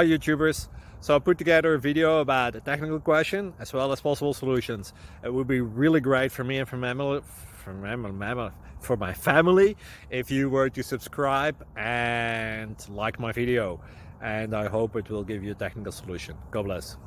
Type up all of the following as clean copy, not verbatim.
Hi YouTubers. So I put together a video about a technical question as well as possible solutions. It would be really great for me and for my family if you were to subscribe and like my video. And I hope it will give you a technical solution. God bless.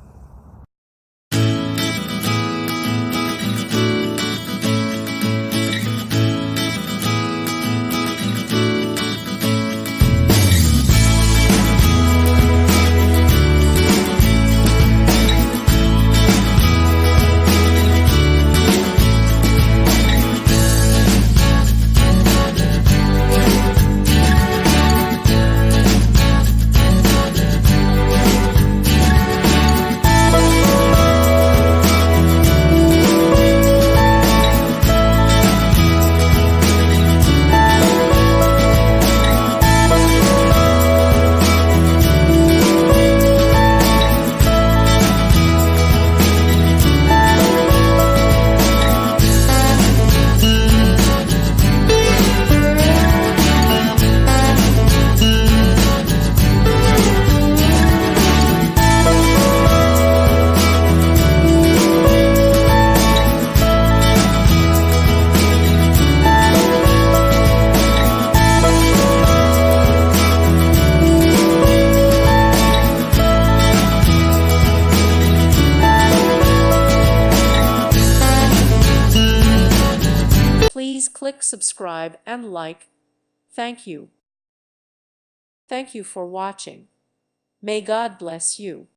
Please click subscribe and like. Thank you. Thank you for watching. May God bless you.